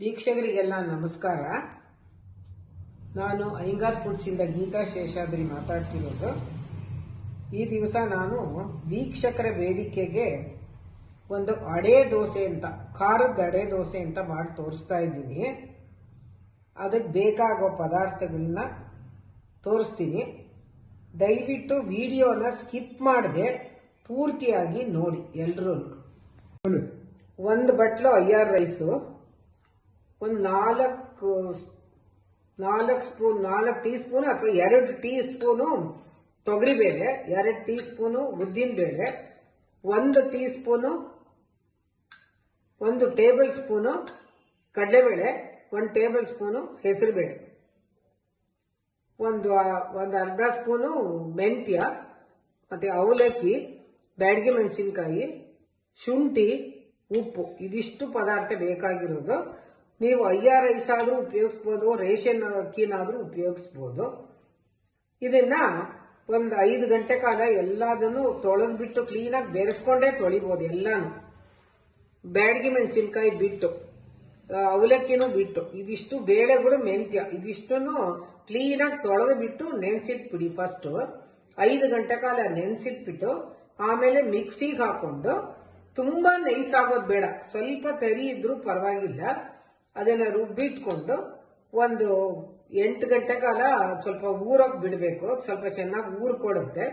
ವೀಕ್ಷಕರಿಗೆಲ್ಲ ನಮಸ್ಕಾರ. ನಾನು ಅಯ್ಯಂಗಾರ್ ಫುಡ್ಸ್ ಇಂದ ಗೀತಾ ಶೇಷಾದ್ರಿ ಮಾತಾಡ್ತಿರೋದು. ಈ ದಿವಸ ನಾನು ವೀಕ್ಷಕರ ಬೇಡಿಕೆಗೆ ಒಂದು ಅಡೆ ದೋಸೆ ಅಂತ, ಖಾರದ ಅಡೆ ದೋಸೆ ಅಂತ ಮಾಡಿ ತೋರಿಸ್ತಾ ಇದ್ದೀನಿ. ಅದಕ್ಕೆ ಬೇಕಾಗೋ ಪದಾರ್ಥಗಳನ್ನ ತೋರಿಸ್ತೀನಿ. ದಯವಿಟ್ಟು ವಿಡಿಯೋನ ಸ್ಕಿಪ್ ಮಾಡದೆ ಪೂರ್ತಿಯಾಗಿ ನೋಡಿ ಎಲ್ಲರೂ. ಒಂದು ಬಟ್ಲು ಅಯ್ಯಾರ್ ರೈಸು, ಒಂದು 4 ಟೀ ಸ್ಪೂನ್ ಅಥವಾ 2 ಟೀ ಸ್ಪೂನು ತೊಗರಿಬೇಳೆ, 2 ಟೀ ಸ್ಪೂನು ಉದ್ದಿನಬೇಳೆ, 1 ಟೀ ಸ್ಪೂನು 1 ಟೇಬಲ್ ಸ್ಪೂನು ಕಡಲೆಬೇಳೆ, 1 ಟೇಬಲ್ ಸ್ಪೂನು ಹೆಸರುಬೇಳೆ, ಒಂದು ಅರ್ಧ ಸ್ಪೂನು ಮೆಂತ್ಯ, ಮತ್ತೆ ಅವಲಕ್ಕಿ, ಬ್ಯಾಡಗಿ ಮೆಣಸಿನಕಾಯಿ, ಶುಂಠಿ, ಉಪ್ಪು. ಇದಿಷ್ಟು ಪದಾರ್ಥ ಬೇಕಾಗಿರೋದು. ನೀವು ಅಯ್ಯಾರ್ ರೈಸ್ ಆದ್ರೂ ಉಪಯೋಗಿಸಬಹುದು, ರೇಷನ್ ಅಕ್ಕಿನಾದ್ರೂ ಉಪಯೋಗಿಸಬಹುದು. ಇದನ್ನ ಒಂದು 5 ಗಂಟೆ ಕಾಲ ಎಲ್ಲದನ್ನು ತೊಳೆದ್ಬಿಟ್ಟು ಕ್ಲೀನಾಗಿ ಬೆರೆಸ್ಕೊಂಡೇ ತೊಳಿಬಹುದು. ಎಲ್ಲಾನು ಬ್ಯಾಡಗಿ ಮೆಣಸಿನಕಾಯಿ ಬಿಟ್ಟು, ಅವಲಕ್ಕಿನೂ ಬಿಟ್ಟು, ಇದಿಷ್ಟು ಬೇಳೆಗಳು, ಮೆಂತ್ಯ, ಇದಿಷ್ಟನ್ನು ಕ್ಲೀನಾಗಿ ತೊಳೆದು ಬಿಟ್ಟು ನೆನ್ಸಿಟ್ಬಿಡಿ. ಫಸ್ಟ್ 5 ಗಂಟೆ ಕಾಲ ನೆನ್ಸಿಟ್ಬಿಟ್ಟು ಆಮೇಲೆ ಮಿಕ್ಸಿಗೆ ಹಾಕೊಂಡು, ತುಂಬಾ ನೈಸ್ ಆಗೋದು ಬೇಡ, ಸ್ವಲ್ಪ ತರಿ ಇದ್ರೂ ಪರವಾಗಿಲ್ಲ, ಅದನ್ನ ರುಬ್ಬಿಟ್ಕೊಂಡು ಒಂದು 8 ಗಂಟೆ ಕಾಲ ಸ್ವಲ್ಪ ಊರಕ್ಕೆ ಬಿಡಬೇಕು. ಸ್ವಲ್ಪ ಚೆನ್ನಾಗಿ ಊರ್ಕೊಡುತ್ತೆ.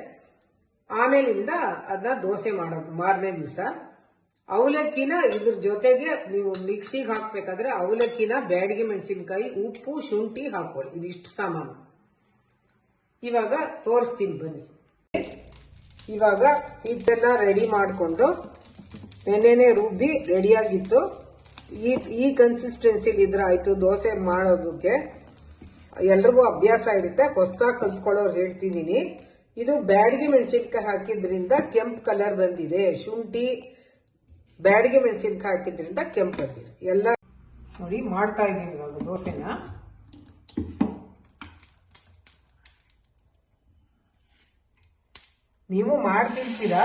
ಆಮೇಲಿಂದ ಅದನ್ನ ದೋಸೆ ಮಾಡೋದು ಮಾರನೇ ದಿವಸ. ಅವಲಕ್ಕಿನ ಇದ್ರ ಜೊತೆಗೆ ನೀವು ಮಿಕ್ಸಿಗೆ ಹಾಕ್ಬೇಕಾದ್ರೆ ಅವಲಕ್ಕಿನ, ಬ್ಯಾಡಗಿ ಮೆಣಸಿನಕಾಯಿ, ಉಪ್ಪು, ಶುಂಠಿ ಹಾಕೊಳ್ಳಿ. ಇದಿಷ್ಟು ಸಾಮಾನು. ಇವಾಗ ತೋರಿಸ್ತೀನಿ ಬನ್ನಿ. ಇವಾಗ ಹಿಟ್ಟೆಲ್ಲ ರೆಡಿ ಮಾಡಿಕೊಂಡು ನೆನ್ನೆನೆ ರುಬ್ಬಿ ರೆಡಿಯಾಗಿತ್ತು. ಈ ಕನ್ಸಿಸ್ಟೆನ್ಸಿಲಿ ಇದ್ರೆ ಆಯ್ತು ದೋಸೆ ಮಾಡೋದಕ್ಕೆ. ಎಲ್ರಿಗೂ ಅಭ್ಯಾಸ ಇರುತ್ತೆ, ಹೊಸದಾಗಿ ಕಲ್ಸ್ಕೊಳ್ಳೋರು ಹೇಳ್ತಿದ್ದೀನಿ. ಇದು ಬ್ಯಾಡಗಿ ಮೆಣಸಿನಕಾಯಿ ಹಾಕಿದ್ರಿಂದ ಕೆಂಪು ಕಲರ್ ಬಂದಿದೆ, ಶುಂಠಿ ಬ್ಯಾಡಗಿ ಮೆಣಸಿನಕಾಯಿ ಹಾಕಿದ್ರಿಂದ ಕೆಂಪು ಬಂದಿದೆ. ಎಲ್ಲ ನೋಡಿ ಮಾಡ್ತಾ ಇದ್ದೀನಿ ಇವಾಗ ದೋಸೆನ. ನೀವು ಮಾಡ್ತಿರ್ತೀರಾ,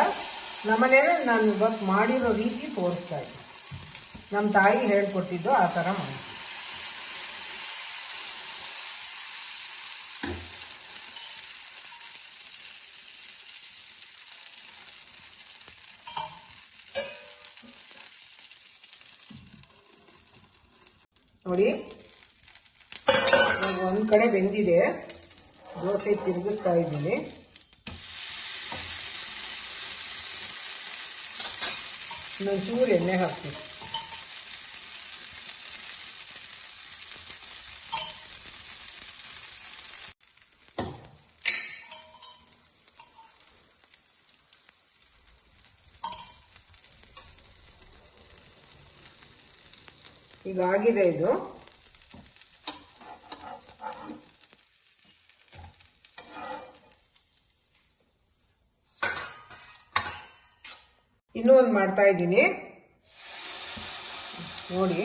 ನಮ್ಮನೇಲಿ ನಾನು ಇವತ್ತು ಮಾಡಿರೋ ರೀತಿ ತೋರಿಸ್ತಾ ಇದ್ದೀನಿ. ನಮ್ಮ ತಾಯಿ ಹೇಳ್ಕೊಟ್ಟಿದ್ದು ಆ ಥರ ಮಾಡಿ. ನೋಡಿ, ಒಂದ್ ಕಡೆ ಬೆಂದಿದೆ, ದೋಸೆ ತಿರುಗಿಸ್ತಾ ಇದ್ದೀನಿ. ಚೂರು ಎಣ್ಣೆ ಹಾಕ್ತೀನಿ. ಈಗ ಆಗಿದೆ ಇದು. ಇನ್ನೂ ಒಂದು ಮಾಡ್ತಾ ಇದ್ದೀನಿ ನೋಡಿ.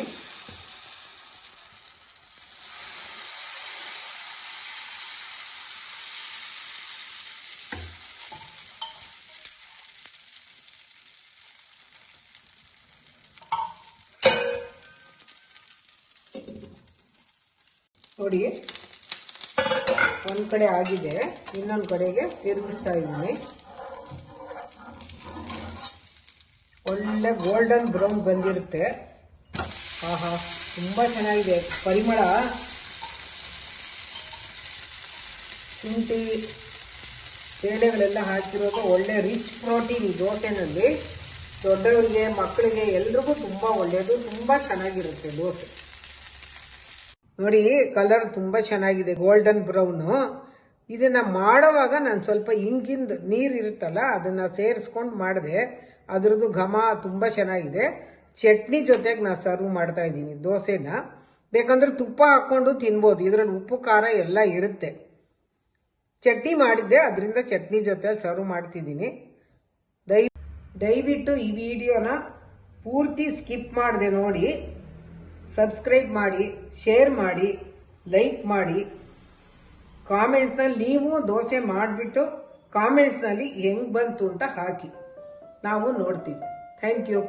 ನೋಡಿ, ಒಂದ್ ಕಡೆ ಆಗಿದೆ, ಇನ್ನೊಂದು ಕಡೆಗೆ ತಿರುಗಿಸ್ತಾ ಇದ್ದೀನಿ. ಒಳ್ಳೆ ಗೋಲ್ಡನ್ ಬ್ರೌನ್ ಬಂದಿರುತ್ತೆ. ಆಹಾ, ತುಂಬಾ ಚೆನ್ನಾಗಿದೆ ಪರಿಮಳ. ಶುಂಠಿ ಬೇಳೆಗಳೆಲ್ಲ ಹಾಕಿರೋದು ಒಳ್ಳೆ ರಿಚ್ ಪ್ರೋಟೀನ್ ಈ ದೋಸೆನಲ್ಲಿ. ದೊಡ್ಡವರಿಗೆ, ಮಕ್ಕಳಿಗೆ, ಎಲ್ರಿಗೂ ತುಂಬಾ ಒಳ್ಳೆಯದು, ತುಂಬಾ ಚೆನ್ನಾಗಿರುತ್ತೆ ದೋಸೆ. ನೋಡಿ, ಕಲರ್ ತುಂಬಾ ಚೆನ್ನಾಗಿದೆ, ಗೋಲ್ಡನ್ ಬ್ರೌನು. ಇದನ್ನ ಮಾಡುವಾಗ ನಾನು ಸ್ವಲ್ಪ ಇಂಗಿಂದ ನೀರು ಇರುತ್ತಲ್ಲ ಅದನ್ನ ಸೇರಿಸ್ಕೊಂಡು ಮಾಡಿದೆ. ಅದ್ರದ್ದು ಘಮ ತುಂಬಾ ಚೆನ್ನಾಗಿದೆ. ಚಟ್ನಿ ಜೊತೆಗೆ ನಾನು ಸರ್ವ್ ಮಾಡ್ತಾ ಇದ್ದೀನಿ ದೋಸೆನ. ಬೇಕಂದ್ರೆ ತುಪ್ಪ ಹಾಕೊಂಡು ತಿನ್ಬೋದು, ಇದ್ರಲ್ಲಿ ಉಪ್ಪು ಖಾರ ಎಲ್ಲ ಇರುತ್ತೆ. ಚಟ್ನಿ ಮಾಡಿದ್ದೆ, ಅದರಿಂದ ಚಟ್ನಿ ಜೊತೆ ಸರ್ವ್ ಮಾಡ್ತಿದ್ದೀನಿ. ದಯವಿಟ್ಟು ಈ ವಿಡಿಯೋನ ಪೂರ್ತಿ ಸ್ಕಿಪ್ ಮಾಡದೆ ನೋಡಿ. ಸಬ್ಸ್ಕ್ರೈಬ್ ಮಾಡಿ, ಶೇರ್ ಮಾಡಿ, ಲೈಕ್ ಮಾಡಿ. ಕಾಮೆಂಟ್ಸ್ನಲ್ಲಿ ನೀವು ದೋಸೆ ಮಾಡಿಬಿಟ್ಟು ಕಾಮೆಂಟ್ಸ್ನಲ್ಲಿ ಹೆಂಗೆ ಬಂತು ಅಂತ ಹಾಕಿ, ನಾವು ನೋಡ್ತೀವಿ. Thank you.